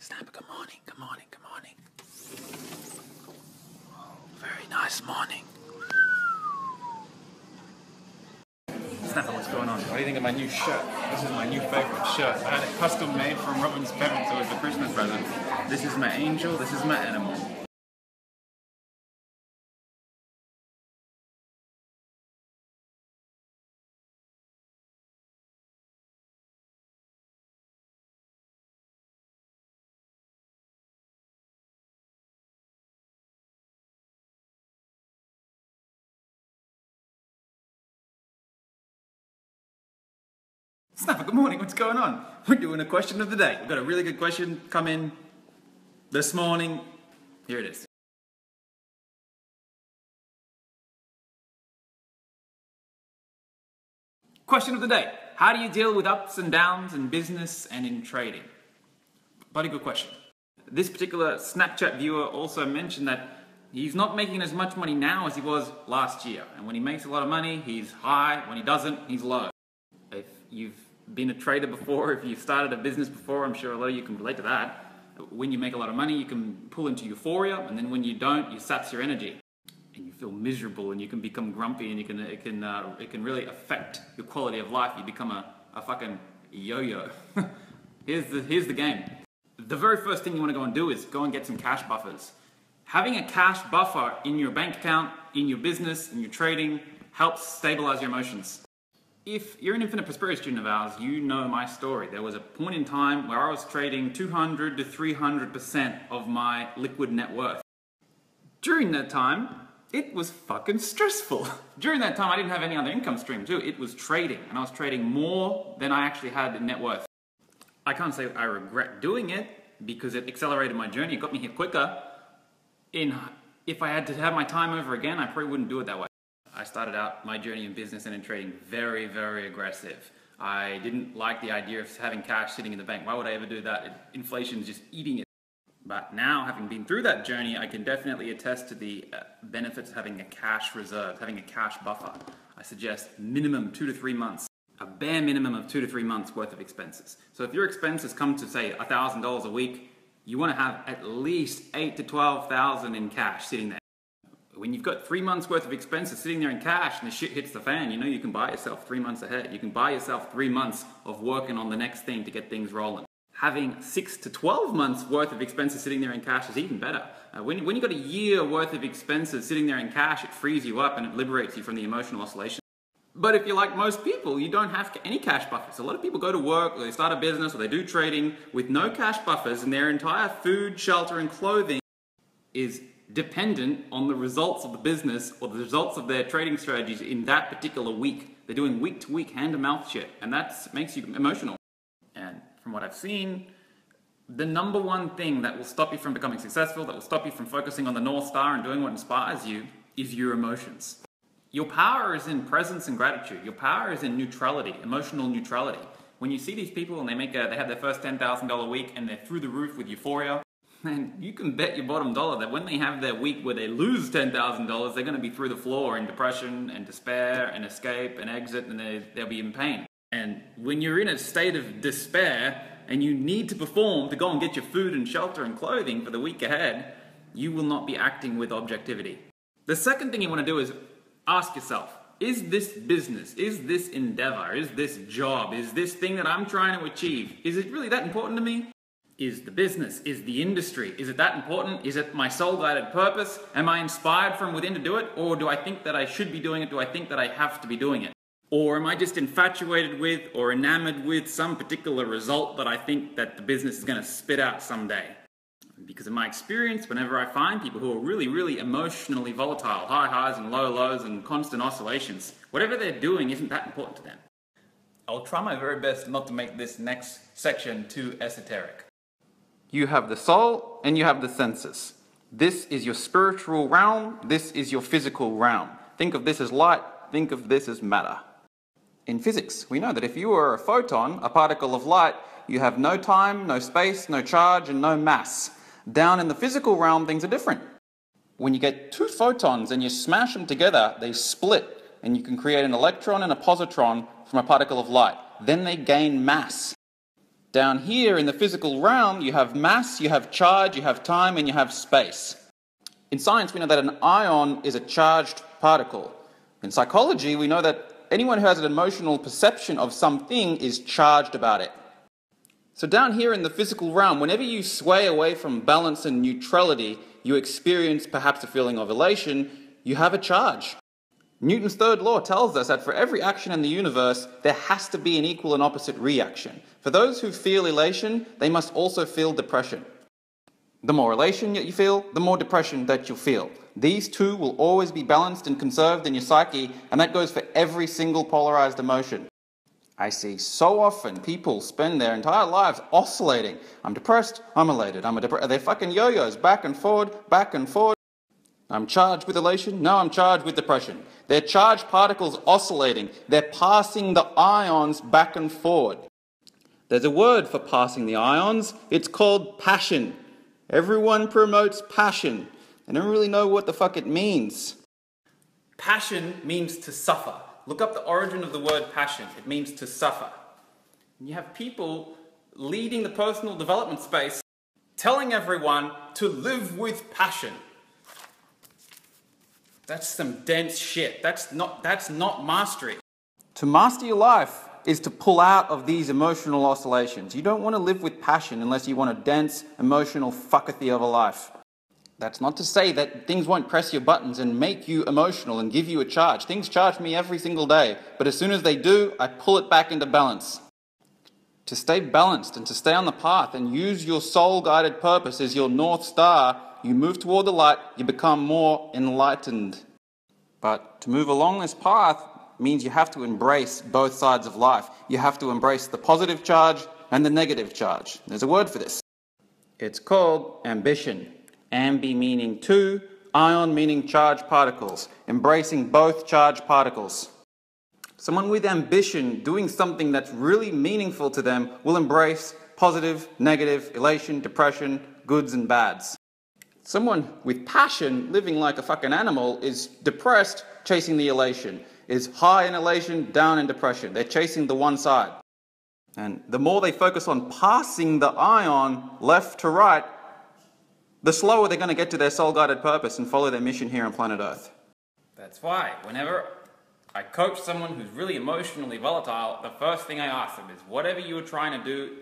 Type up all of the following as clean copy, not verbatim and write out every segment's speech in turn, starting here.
Snapper, good morning, good morning, good morning. Very nice morning. Snapper, what's going on? What do you think of my new shirt? This is my new favorite shirt. I had it custom made from Robin's parents as a Christmas present. This is my angel, this is my animal. Snapper, good morning, what's going on? We're doing a question of the day. We've got a really good question come in this morning. Here it is. Question of the day. How do you deal with ups and downs in business and in trading? Bloody good question. This particular Snapchat viewer also mentioned that he's not making as much money now as he was last year. And when he makes a lot of money, he's high. When he doesn't, he's low. If you've been a trader before, if you've started a business before, I'm sure a lot of you can relate to that. When you make a lot of money, you can pull into euphoria, and then when you don't, you saps your energy. And you feel miserable, and you can become grumpy, and it can really affect your quality of life. You become a fucking yo-yo. Here's the game. The very first thing you want to go and do is go and get some cash buffers. Having a cash buffer in your bank account, in your business, in your trading, helps stabilize your emotions. If you're an Infinite Prosperity student of ours, you know my story. There was a point in time where I was trading 200 to 300% of my liquid net worth. During that time, it was fucking stressful. During that time, I didn't have any other income stream too. It was trading, and I was trading more than I actually had in net worth. I can't say I regret doing it because it accelerated my journey. It got me here quicker. If I had to have my time over again, I probably wouldn't do it that way. I started out my journey in business and in trading very, very aggressive. I didn't like the idea of having cash sitting in the bank. Why would I ever do that? Inflation's just eating it. But now, having been through that journey, I can definitely attest to the benefits of having a cash reserve, having a cash buffer. I suggest minimum 2 to 3 months, a bare minimum of 2 to 3 months worth of expenses. So if your expenses come to say $1,000 a week, you want to have at least $8,000 to $12,000 in cash sitting there. When you've got 3 months worth of expenses sitting there in cash and the shit hits the fan, you know you can buy yourself 3 months ahead. You can buy yourself 3 months of working on the next thing to get things rolling. Having 6 to 12 months worth of expenses sitting there in cash is even better. When you've got a year worth of expenses sitting there in cash, it frees you up and it liberates you from the emotional oscillation. But if you're like most people, you don't have any cash buffers. A lot of people go to work, or they start a business, or they do trading with no cash buffers, and their entire food, shelter, and clothing is dependent on the results of the business or the results of their trading strategies in that particular week. They're doing week-to-week hand-to-mouth shit, and that makes you emotional. And from what I've seen, the number one thing that will stop you from becoming successful, that will stop you from focusing on the North Star and doing what inspires you, is your emotions. Your power is in presence and gratitude. Your power is in neutrality, emotional neutrality. When you see these people and they have their first $10,000 week and they're through the roof with euphoria, and you can bet your bottom dollar that when they have their week where they lose $10,000, they're going to be through the floor in depression and despair and escape and exit, and they'll be in pain. And when you're in a state of despair and you need to perform to go and get your food and shelter and clothing for the week ahead, you will not be acting with objectivity. The second thing you want to do is ask yourself, is this business, is this endeavor, is this job, is this thing that I'm trying to achieve, is it really that important to me? Is the business, is the industry, is it that important? Is it my soul-guided purpose? Am I inspired from within to do it? Or do I think that I should be doing it? Do I think that I have to be doing it? Or am I just infatuated with or enamored with some particular result that I think that the business is going to spit out someday? Because in my experience, whenever I find people who are really, really emotionally volatile, high highs and low lows and constant oscillations, whatever they're doing isn't that important to them. I'll try my very best not to make this next section too esoteric. You have the soul and you have the senses. This is your spiritual realm. This is your physical realm. Think of this as light. Think of this as matter. In physics, we know that if you are a photon, a particle of light, you have no time, no space, no charge, and no mass. Down in the physical realm, things are different. When you get two photons and you smash them together, they split, and you can create an electron and a positron from a particle of light. Then they gain mass. Down here in the physical realm, you have mass, you have charge, you have time, and you have space. In science, we know that an ion is a charged particle. In psychology, we know that anyone who has an emotional perception of something is charged about it. So down here in the physical realm, whenever you sway away from balance and neutrality, you experience perhaps a feeling of elation, you have a charge. Newton's third law tells us that for every action in the universe, there has to be an equal and opposite reaction. For those who feel elation, they must also feel depression. The more elation that you feel, the more depression that you'll feel. These two will always be balanced and conserved in your psyche, and that goes for every single polarized emotion. I see so often people spend their entire lives oscillating. I'm depressed, I'm elated, they're fucking yo-yos, back and forward, back and forward. I'm charged with elation, no, I'm charged with depression. They're charged particles oscillating. They're passing the ions back and forward. There's a word for passing the ions. It's called passion. Everyone promotes passion. They don't really know what the fuck it means. Passion means to suffer. Look up the origin of the word passion. It means to suffer. And you have people leading the personal development space telling everyone to live with passion. That's some dense shit. That's not mastery. To master your life is to pull out of these emotional oscillations. You don't want to live with passion unless you want a dense, emotional fuckathy of a life. That's not to say that things won't press your buttons and make you emotional and give you a charge. Things charge me every single day, but as soon as they do, I pull it back into balance. To stay balanced and to stay on the path and use your soul-guided purpose as your North Star, you move toward the light, you become more enlightened. But to move along this path means you have to embrace both sides of life. You have to embrace the positive charge and the negative charge. There's a word for this. It's called ambition. Ambi meaning two, ion meaning charged particles. Embracing both charged particles. Someone with ambition doing something that's really meaningful to them will embrace positive, negative, elation, depression, goods and bads. Someone with passion, living like a fucking animal, is depressed, chasing the elation. Is high in elation, down in depression. They're chasing the one side. And the more they focus on passing the ion left to right, the slower they're going to get to their soul-guided purpose and follow their mission here on planet Earth. That's why, whenever I coach someone who's really emotionally volatile, the first thing I ask them is, whatever you're trying to do,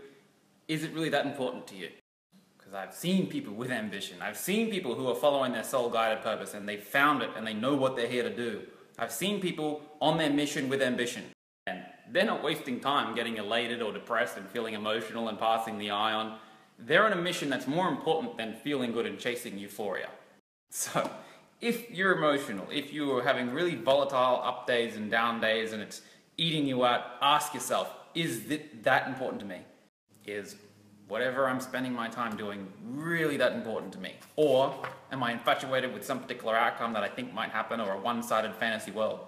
is it really that important to you? Because I've seen people with ambition. I've seen people who are following their soul-guided purpose and they found it and they know what they're here to do. I've seen people on their mission with ambition. And they're not wasting time getting elated or depressed and feeling emotional and passing the ion. They're on a mission that's more important than feeling good and chasing euphoria. So, if you're emotional, if you're having really volatile up days and down days and it's eating you out, ask yourself, is it that important to me? Is whatever I'm spending my time doing really that important to me? Or am I infatuated with some particular outcome that I think might happen, or a one-sided fantasy world?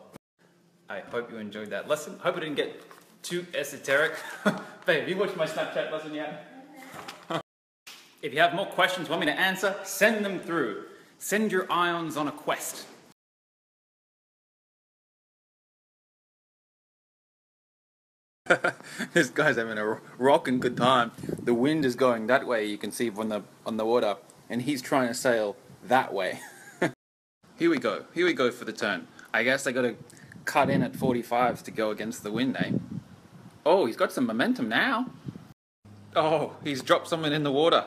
I hope you enjoyed that lesson. Hope it didn't get too esoteric. Babe, have you watched my Snapchat lesson yet? If you have more questions, want me to answer, send them through. Send your ions on a quest. This guy's having a rockin' good time. The wind is going that way, you can see on the water, and he's trying to sail that way. Here we go for the turn. I guess I gotta cut in at 45s to go against the wind, eh? Oh, he's got some momentum now. Oh, he's dropped something in the water.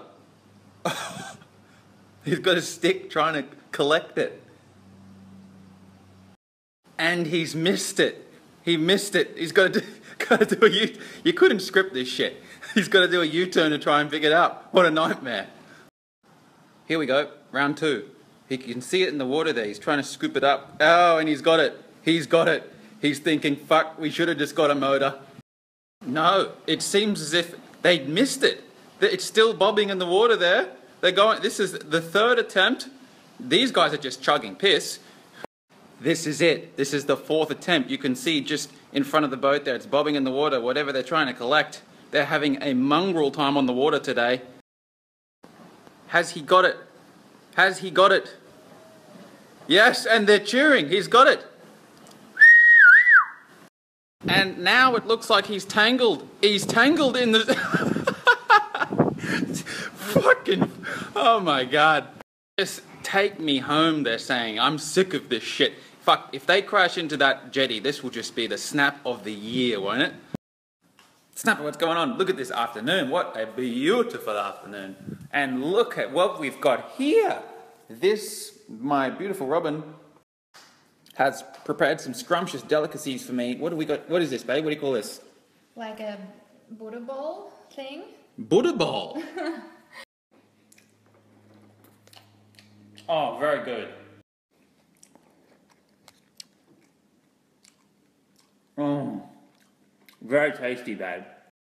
He's got a stick trying to collect it. And he's missed it. He missed it. He's got to do a U-turn. You couldn't script this shit. He's got to do a U-turn to try and pick it up. What a nightmare. Here we go. Round two. He can see it in the water there. He's trying to scoop it up. Oh, and he's got it. He's got it. He's thinking, fuck, we should have just got a motor. No, it seems as if they'd missed it. It's still bobbing in the water there. They're going, this is the third attempt. These guys are just chugging piss. This is it. This is the fourth attempt. You can see just in front of the boat there, it's bobbing in the water, whatever they're trying to collect. They're having a mongrel time on the water today. Has he got it? Has he got it? Yes, and they're cheering. He's got it. And now it looks like he's tangled. He's tangled in the... Oh my god. Just take me home, they're saying. I'm sick of this shit. Fuck, if they crash into that jetty, this will just be the snap of the year, won't it? Snapper, what's going on? Look at this afternoon. What a beautiful afternoon. And look at what we've got here. This, my beautiful Robin, has prepared some scrumptious delicacies for me. What do we got? What is this, babe? What do you call this? Like a Buddha bowl thing? Buddha bowl? Oh, very good. Oh, very tasty, babe.